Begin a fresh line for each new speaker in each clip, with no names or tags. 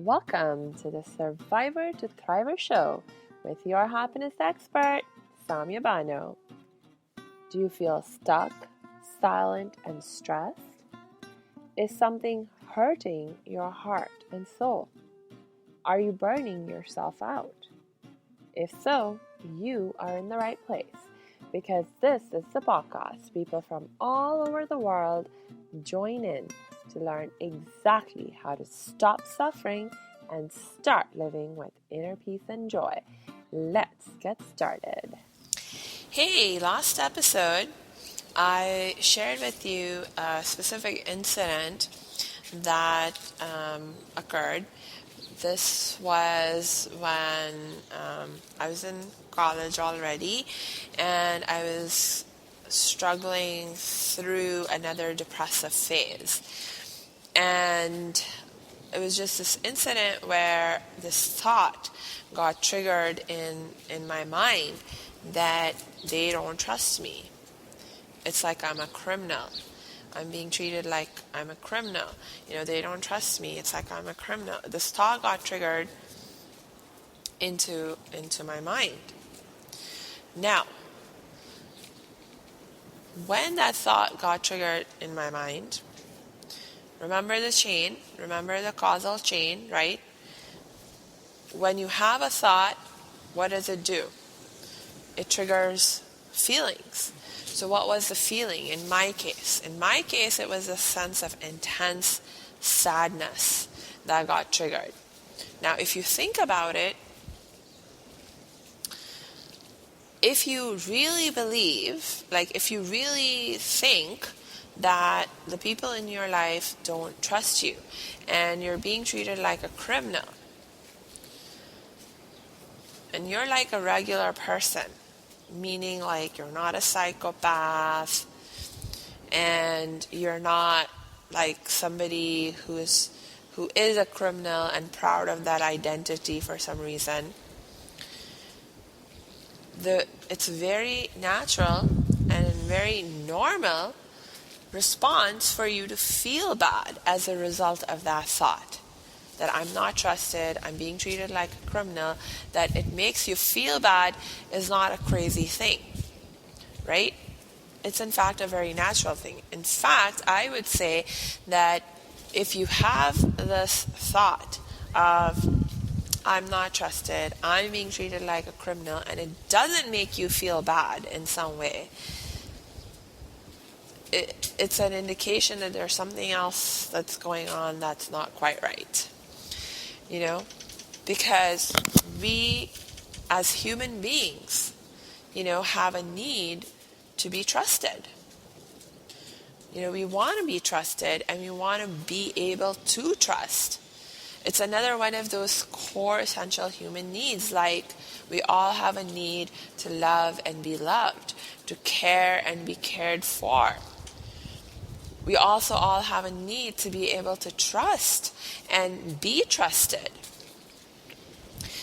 Welcome to the Survivor to Thriver show with your happiness expert, Samia Bano. Do you feel stuck, silent, and stressed? Is something hurting your heart and soul? Are you burning yourself out? If so, you are in the right place because this is the podcast people from all over the world join in to learn exactly how to stop suffering and start living with inner peace and joy. Let's get started. Hey, last episode, I shared with you a specific incident that occurred. This was when I was in college already, and I was struggling through another depressive phase. And it was just this incident where this thought got triggered in my mind that they don't trust me. It's like I'm a criminal. I'm being treated like I'm a criminal. They don't trust me. It's like I'm a criminal. This thought got triggered into my mind. Now, when that thought got triggered in my mind, remember the chain, remember the causal chain, right? When you have a thought, what does it do? It triggers feelings. So what was the feeling in my case? In my case, it was a sense of intense sadness that got triggered. Now, if you think about it, if you really believe, if you really think that the people in your life don't trust you and you're being treated like a criminal and you're like a regular person, meaning like you're not a psychopath and you're not like somebody who is a criminal and proud of that identity for some reason, it's very natural and very normal response for you to feel bad as a result of that thought. That I'm not trusted, I'm being treated like a criminal, that it makes you feel bad is not a crazy thing, right? It's in fact a very natural thing. In fact, I would say that if you have this thought of I'm not trusted, I'm being treated like a criminal, and it doesn't make you feel bad in some way, it's an indication that there's something else that's going on that's not quite right. Because we as human beings, have a need to be trusted. We want to be trusted and we want to be able to trust. It's another one of those core essential human needs. Like we all have a need to love and be loved, to care and be cared for. We also all have a need to be able to trust and be trusted.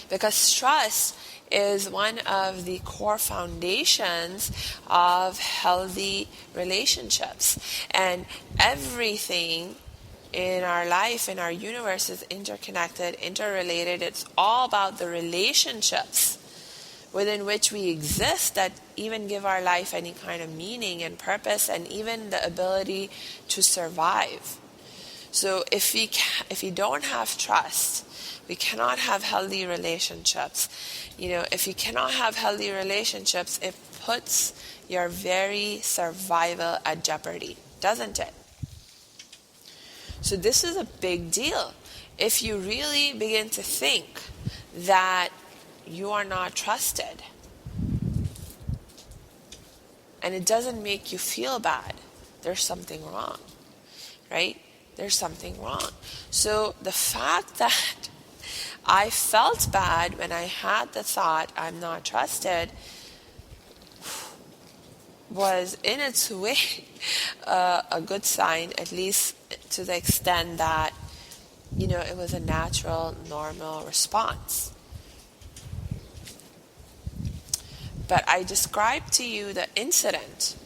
Because trust is one of the core foundations of healthy relationships. And everything in our life, in our universe is interconnected, interrelated. It's all about the relationships within which we exist that even give our life any kind of meaning and purpose and even the ability to survive. So if we don't have trust, we cannot have healthy relationships. If you cannot have healthy relationships, it puts your very survival at jeopardy, doesn't it? So this is a big deal. If you really begin to think that you are not trusted and it doesn't make you feel bad, there's something wrong, right? There's something wrong. So the fact that I felt bad when I had the thought I'm not trusted was in its way a good sign, at least to the extent that it was a natural, normal response. But I described to you the incident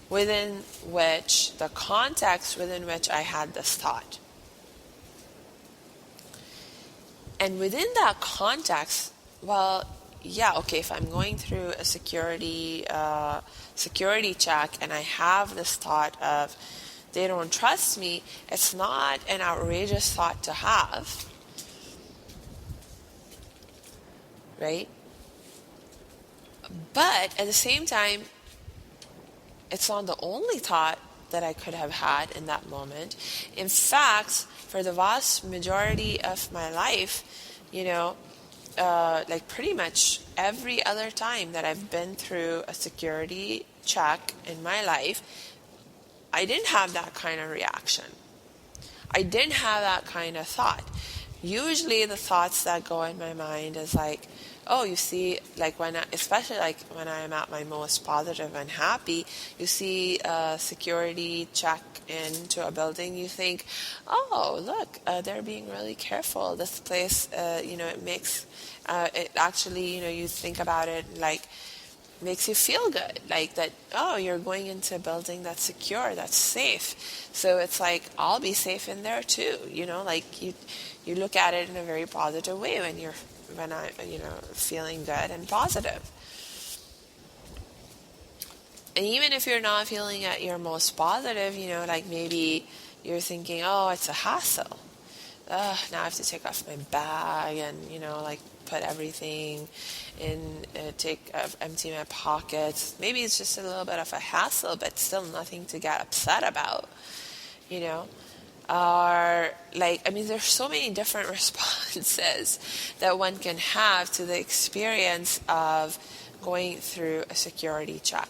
within which, the context within which I had this thought. And within that context, well, yeah, okay, if I'm going through a security check and I have this thought of they don't trust me, it's not an outrageous thought to have, right? But at the same time, it's not the only thought that I could have had in that moment. In fact, for the vast majority of my life, like pretty much every other time that I've been through a security check in my life, I didn't have that kind of reaction. I didn't have that kind of thought. Usually the thoughts that go in my mind is like, oh, you see, like especially like when I'm at my most positive and happy, you see a security check into a building, you think, oh, look, they're being really careful. This place, it makes, it actually, you think about it like, makes you feel good, like that, oh, you're going into a building that's secure, that's safe. So it's like, I'll be safe in there too, like you look at it in a very positive way when I'm feeling good and positive. And even if you're not feeling at your most positive, like maybe you're thinking, oh, it's a hassle. Now I have to take off my bag and, like put everything in, empty my pockets. Maybe it's just a little bit of a hassle, but still nothing to get upset about, Or there's so many different responses that one can have to the experience of going through a security check,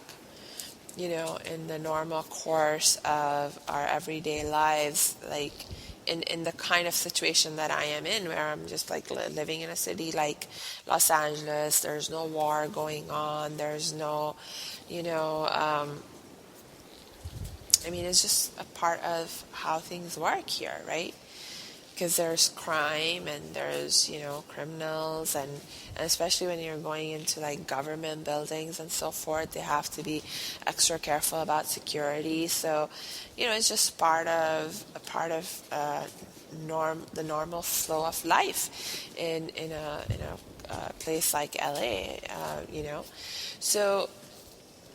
in the normal course of our everyday lives, like in the kind of situation that I am in, where I'm just like living in a city like Los Angeles. There's no war going on. There's no, it's just a part of how things work here, right? Because there's crime and there's, criminals, and especially when you're going into like government buildings and so forth, they have to be extra careful about security. So, it's just part of the normal flow of life in a place like LA, So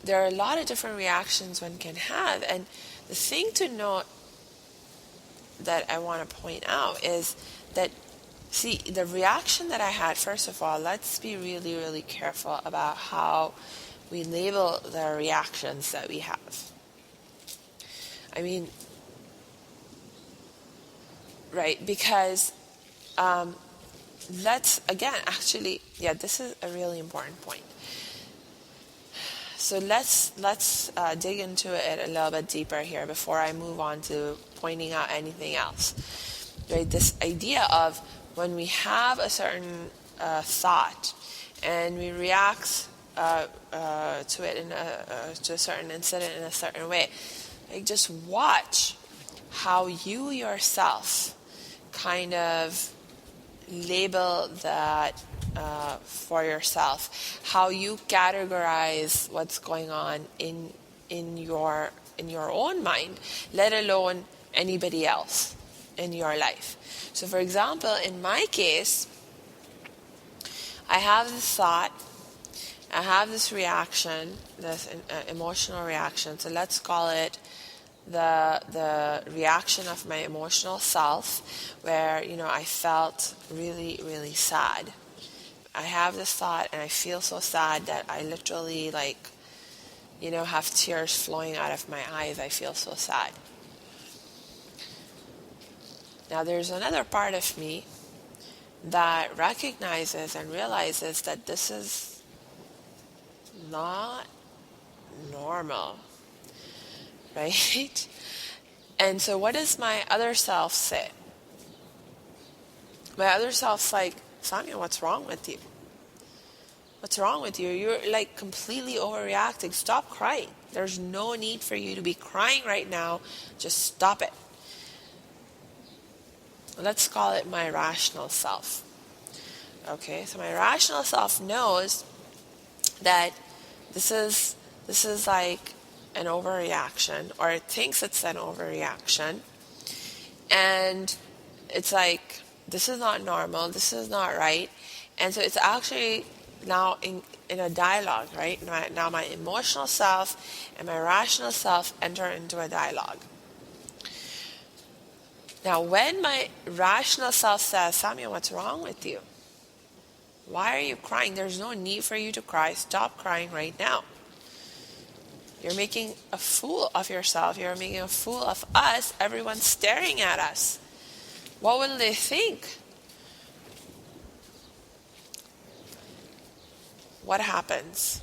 there are a lot of different reactions one can have, and the thing to note that I want to point out is that, see, the reaction that I had, first of all, let's be really, really careful about how we label the reactions that we have. Right, because this is a really important point. So let's dig into it a little bit deeper here before I move on to pointing out anything else. Right, this idea of when we have a certain thought and we react to it to a certain incident in a certain way, like just watch how you yourself kind of label that for yourself, how you categorize what's going on in your own mind, let alone anybody else in your life. So for example, in my case, I have this thought, I have this reaction, this emotional reaction. So let's call it the reaction of my emotional self, where I felt really, really sad. I have this thought and I feel so sad that I literally have tears flowing out of my eyes. I feel so sad. Now there's another part of me that recognizes and realizes that this is not normal, right? And so what does my other self say? My other self's like, Samia, what's wrong with you? What's wrong with you? You're like completely overreacting. Stop crying. There's no need for you to be crying right now. Just stop it. Let's call it my rational self. Okay, so my rational self knows that this is like an overreaction, or it thinks it's an overreaction, and it's like, this is not normal, this is not right. And so it's actually now in a dialogue, right? Now my emotional self and my rational self enter into a dialogue. Now when my rational self says, Samuel, what's wrong with you? Why are you crying? There's no need for you to cry. Stop crying right now. You're making a fool of yourself. You're making a fool of us. Everyone's staring at us. What will they think? What happens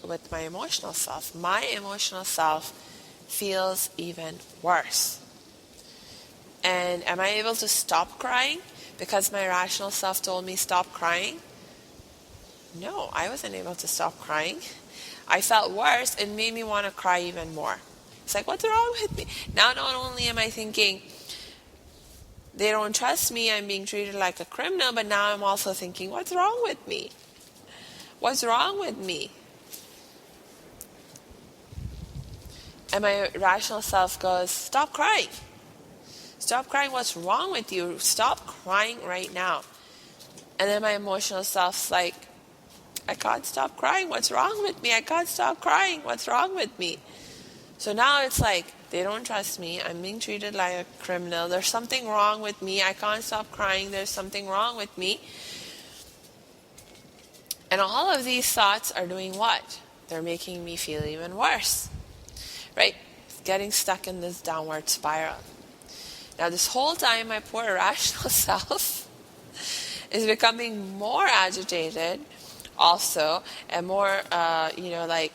with my emotional self? My emotional self feels even worse. And am I able to stop crying because my rational self told me stop crying? No, I wasn't able to stop crying. I felt worse. It made me want to cry even more. It's like, what's wrong with me? Now not only am I thinking, they don't trust me, I'm being treated like a criminal, but now I'm also thinking, what's wrong with me? What's wrong with me? And my rational self goes, stop crying. Stop crying. What's wrong with you? Stop crying right now. And then my emotional self's like, I can't stop crying. What's wrong with me? I can't stop crying. What's wrong with me? So now it's like, they don't trust me. I'm being treated like a criminal. There's something wrong with me. I can't stop crying. There's something wrong with me. And all of these thoughts are doing what? They're making me feel even worse. Right? Getting stuck in this downward spiral. Now this whole time, my poor irrational self is becoming more agitated also, and more, like,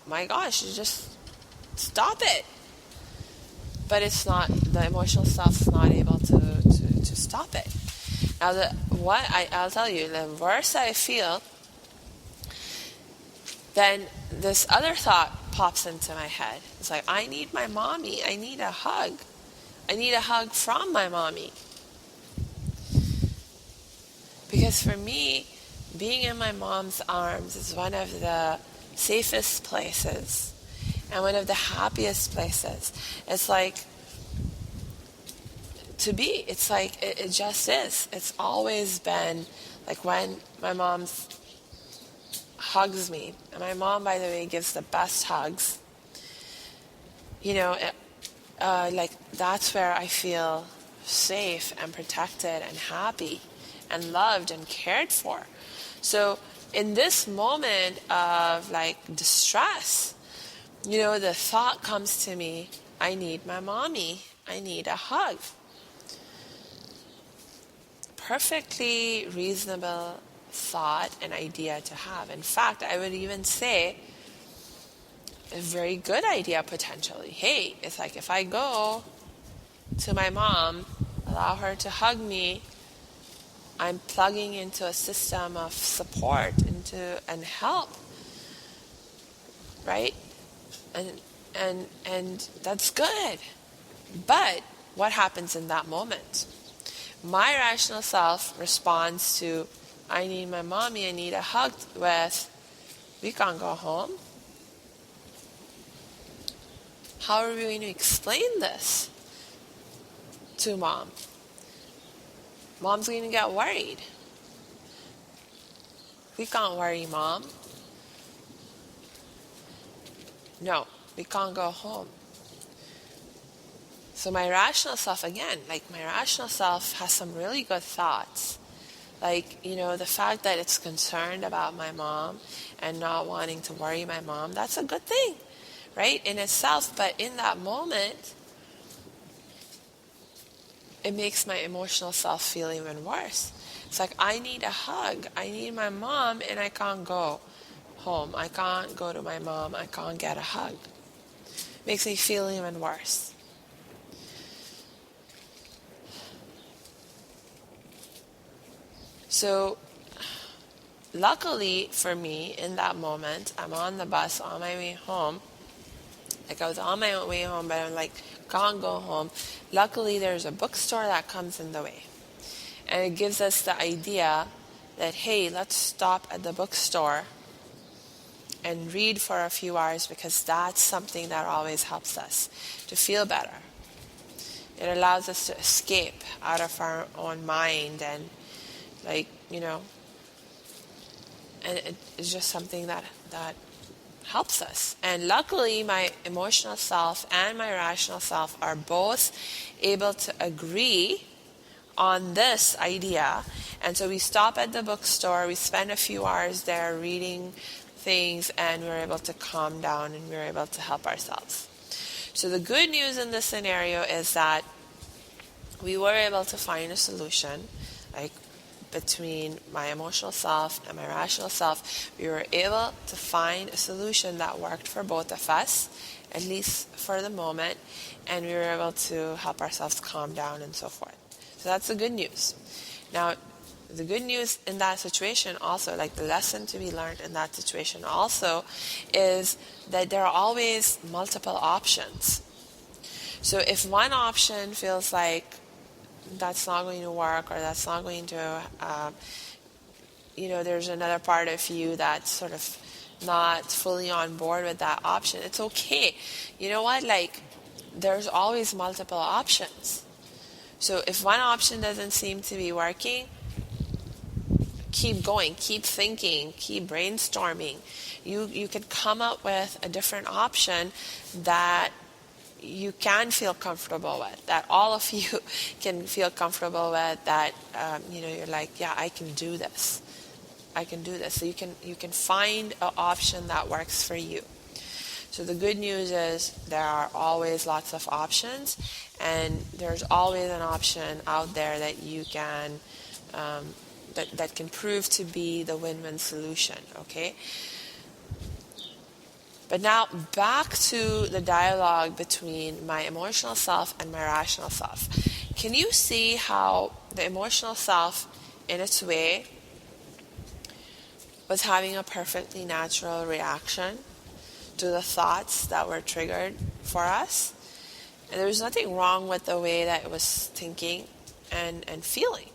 my gosh, you just stop it. But it's not, the emotional self is not able to stop it. Now, I'll tell you, the worse I feel, then this other thought pops into my head. It's like, I need my mommy. I need a hug. I need a hug from my mommy. Because for me, being in my mom's arms is one of the safest places and one of the happiest places. It's like to be. It's like it just is. It's always been like when my mom hugs me. And my mom, by the way, gives the best hugs. Like that's where I feel safe and protected and happy and loved and cared for. So in this moment of like distress, the thought comes to me, I need my mommy. I need a hug. Perfectly reasonable thought and idea to have. In fact, I would even say a very good idea potentially. Hey, it's like if I go to my mom, allow her to hug me, I'm plugging into a system of support and help, right? And that's good. But what happens in that moment? My rational self responds to, I need my mommy, I need a hug with, we can't go home. How are we going to explain this to mom? Mom's going to get worried. We can't worry mom. No, we can't go home. So my rational self, again, like my rational self has some really good thoughts. Like, the fact that it's concerned about my mom and not wanting to worry my mom, that's a good thing, right, in itself. But in that moment, it makes my emotional self feel even worse. It's like, I need a hug. I need my mom, and I can't go home. I can't go to my mom. I can't get a hug. It makes me feel even worse. So, luckily for me, in that moment, I'm on the bus on my way home. Like I was on my way home, but I'm like, can't go home. Luckily, there's a bookstore that comes in the way. And it gives us the idea that, hey, let's stop at the bookstore and read for a few hours, because that's something that always helps us to feel better. It allows us to escape out of our own mind, and and it's just something that helps us. And luckily, my emotional self and my rational self are both able to agree on this idea. And so we stop at the bookstore, we spend a few hours there reading things, and we're able to calm down and we're able to help ourselves. So the good news in this scenario is that we were able to find a solution, like between my emotional self and my rational self. We were able to find a solution that worked for both of us, at least for the moment, and we were able to help ourselves calm down and so forth. So that's the good news. Now, the good news in that situation also, like the lesson to be learned in that situation also, is that there are always multiple options. So if one option feels like that's not going to work, or that's not going to, there's another part of you that's sort of not fully on board with that option, it's okay. You know what? Like, there's always multiple options. So if one option doesn't seem to be working, keep going, keep thinking, keep brainstorming. You could come up with a different option that you can feel comfortable with, that all of you can feel comfortable with, that you're like, yeah, I can do this. So you can find an option that works for you. So the good news is there are always lots of options, and there's always an option out there that you can that can prove to be the win-win solution. Okay. But now back to the dialogue between my emotional self and my rational self. Can you see how the emotional self, in its way, was having a perfectly natural reaction to the thoughts that were triggered for us? And there was nothing wrong with the way that it was thinking and feeling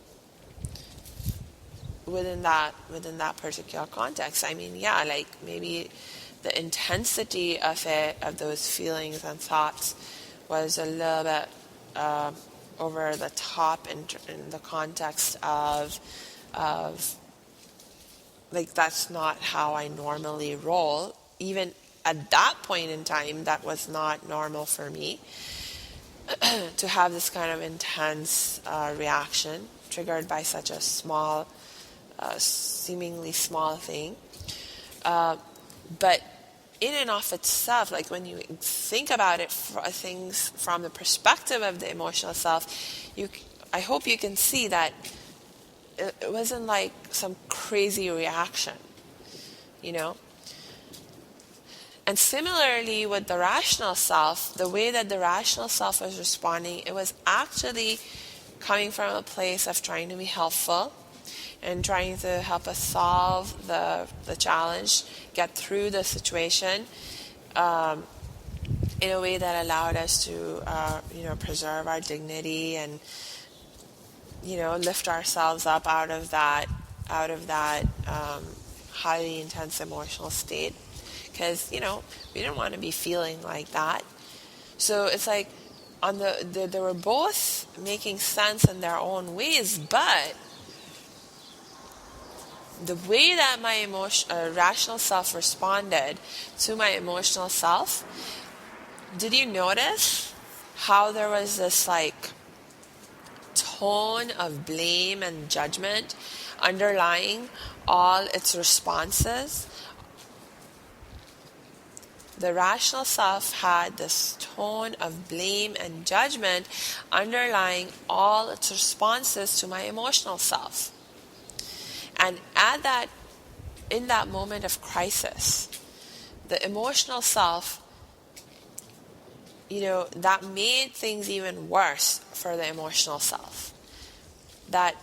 within that particular context. I mean, yeah, like maybe the intensity of those feelings and thoughts was a little bit over the top in the context of like, that's not how I normally roll. Even at that point in time, that was not normal for me to have this kind of intense reaction triggered by such a small, seemingly small thing. But in and of itself, like when you think about it, things from the perspective of the emotional self, I hope you can see that it wasn't like some crazy reaction, And similarly with the rational self, the way that the rational self was responding, it was actually coming from a place of trying to be helpful and trying to help us solve the challenge, get through the situation in a way that allowed us to, preserve our dignity and, lift ourselves up out of that highly intense emotional state. Because, we didn't want to be feeling like that. So it's like they were both making sense in their own ways, but the way that my rational self responded to my emotional self, did you notice how there was this like tone of blame and judgment underlying all its responses? The rational self had this tone of blame and judgment underlying all its responses to my emotional self. And in that moment of crisis, the emotional self, that made things even worse for the emotional self. That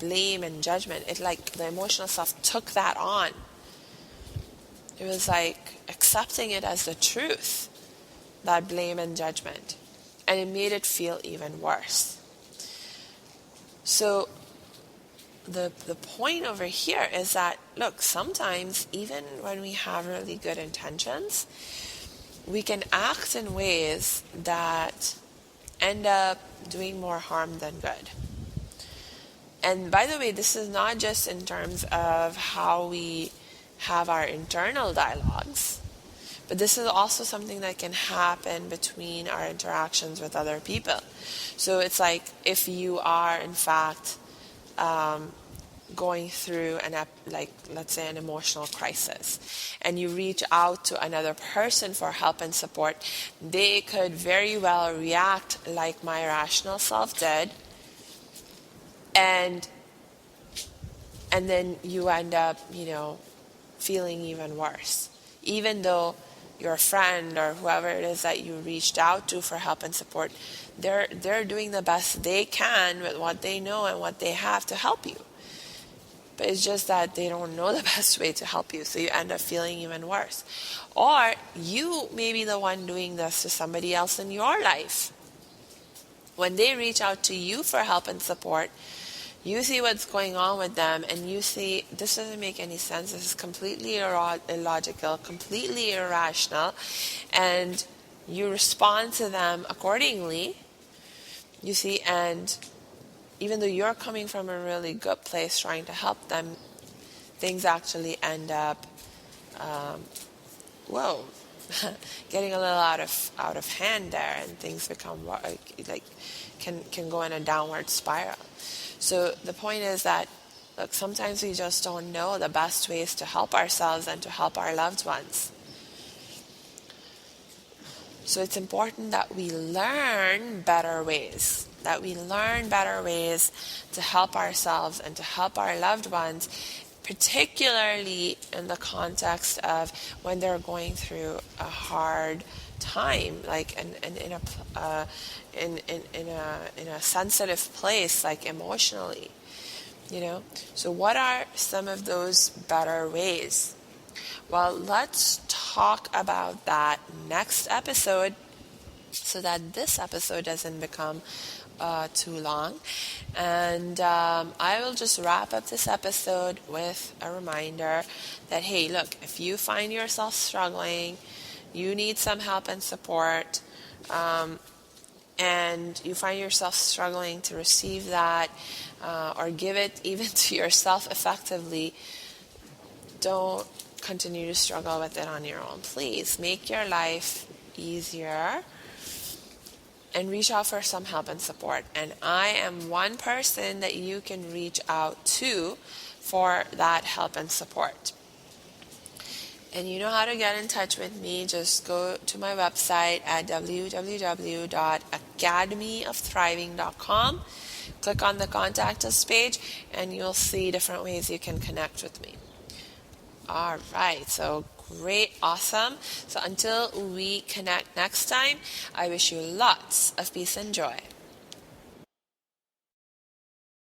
blame and judgment, it like the emotional self took that on. It was like accepting it as the truth, that blame and judgment. And it made it feel even worse. So the point over here is that, look, sometimes even when we have really good intentions, we can act in ways that end up doing more harm than good. And by the way, this is not just in terms of how we have our internal dialogues, but this is also something that can happen between our interactions with other people. So it's like if you are, in fact, going through let's say an emotional crisis, and you reach out to another person for help and support, they could very well react like my rational self did, and then you end up, feeling even worse, even though your friend or whoever it is that you reached out to for help and support, they're doing the best they can with what they know and what they have to help you. But it's just that they don't know the best way to help you, so you end up feeling even worse. Or you may be the one doing this to somebody else in your life. When they reach out to you for help and support, you see what's going on with them, and you see, this doesn't make any sense, this is completely illogical, completely irrational, and you respond to them accordingly, you see, and even though you're coming from a really good place trying to help them, things actually end up, getting a little out of hand there, and things become can go in a downward spiral. So the point is that, look, sometimes we just don't know the best ways to help ourselves and to help our loved ones. So it's important that we learn better ways, to help ourselves and to help our loved ones, particularly in the context of when they're going through a hard time, like in a sensitive place, like emotionally, So what are some of those better ways? Well, let's talk about that next episode, so that this episode doesn't become too long. And I will just wrap up this episode with a reminder that, hey, look, if you find yourself struggling, you need some help and support, and you find yourself struggling to receive that or give it even to yourself effectively, don't continue to struggle with it on your own. Please make your life easier and reach out for some help and support. And I am one person that you can reach out to for that help and support. And you know how to get in touch with me. Just go to my website at www.academyofthriving.com. Click on the Contact Us page, and you'll see different ways you can connect with me. All right, so great, awesome. So until we connect next time, I wish you lots of peace and joy.